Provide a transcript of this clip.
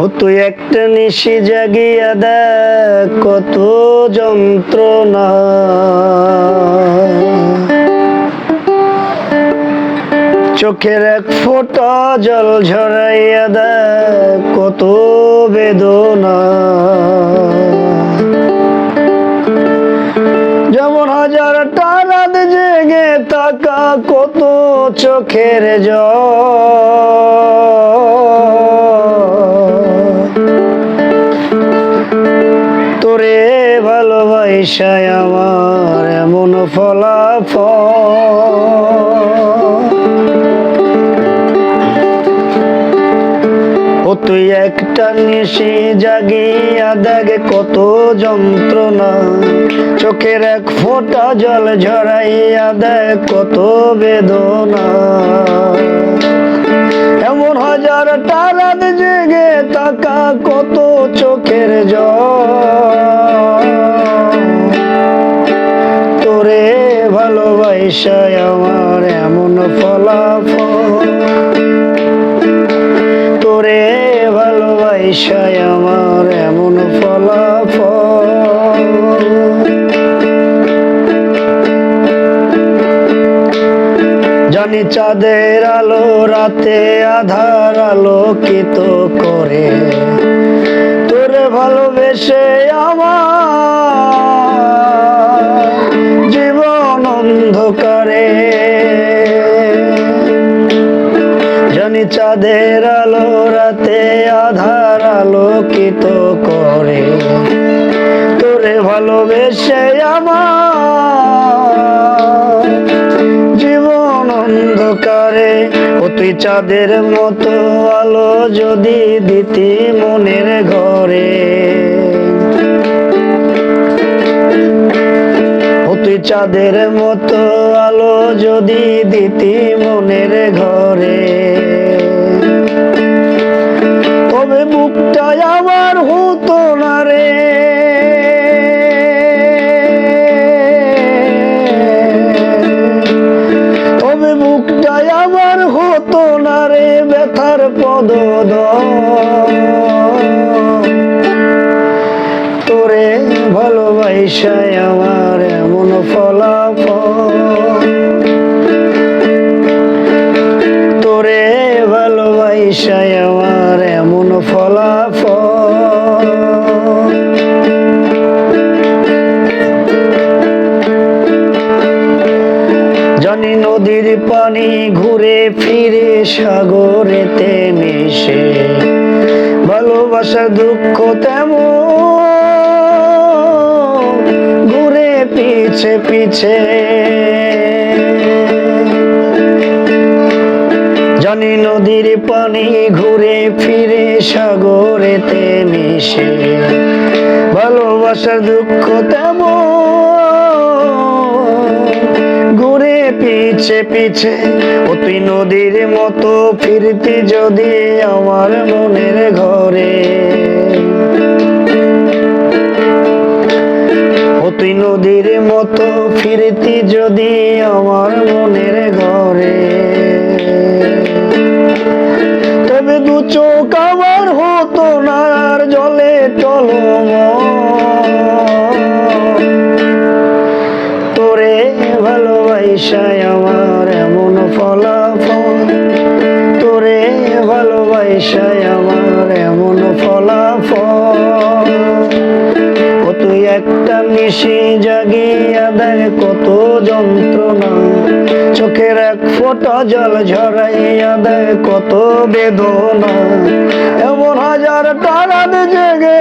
ও তুই একটা নিশি জাগিয়া দেখ কত যন্ত্রণা, চোখের এক ফোঁটা জল ঝরাইয়া দেখ কত বেদনা। যেমন হাজারটা রাত জেগে থাকা কত চোখের জল, তোরে ভালোবাসায় আমার এমন ফলাফল। ও তুই একটা নিশি জাগিয়া দেখ কত যন্ত্রণা, চোখের এক ফোঁটা জল ঝরাইয়া দেখ কত বেদনা। এমন হাজারটা রাত জেগে থাকা কত চোখের জল, তোরে ভালোবাসায় আমার এমন ফলাফল। তোরে ভালোবাসায় আমার এমন ফলাফল। জানি চাঁদের আলো রাতে আধার আলোকিত করে, তোরে ভালোবেসে আমার জীবন অন্ধকারে। জানি চাঁদের আলো রাতে আধার আলোকিত করে, তোরে ভালোবেসে আমার জীবন অন্ধকারে। ও তুই চাঁদের মতো আলো যদি দিতি মনের ঘরে, ও তুই চাঁদের মতো আলো যদি দিতি মনের ঘরে, তবে বুকটা আমার হতো না রে, তবে বুকটা আমার হতো না রে ব্যথার পদদল। তোরে ভালোবাসায় আমার এমন ফলাফল। তোরে ভালোবাসায় আমার এমন ফলাফল। জানি নদীর পানি ঘুরে ফিরে সাগরেতে মিশে, ভালোবাসার দুঃখ তেমন ঘুরে পিছে পিছে। জানি নদীর পানি ঘুরে ফিরে সাগরেতে মিশে, ভালোবাসার দুঃখ তেমন ঘুরে পিছে পিছে। ও তুই নদীর মতো ফিরতি যদি আমার মনের ঘরে, ও তুই নদীর মতো ফিরতি যদি আমার মনের ঘরে, তবে দু চোখ আমার হতো না আর জলে টলমল। তোরে ভালোবাসায় আমার এমন ফলাফল। তোরে ভালোবাসায় আমার এমন ফলাফল। ও তুই একটা নিশি জাগিয়া দেখ কত যন্ত্রণা, চোখের এক ফোঁটা জল ঝরাইয়া দেখ কত বেদনা। এমন হাজারটা রাত জেগে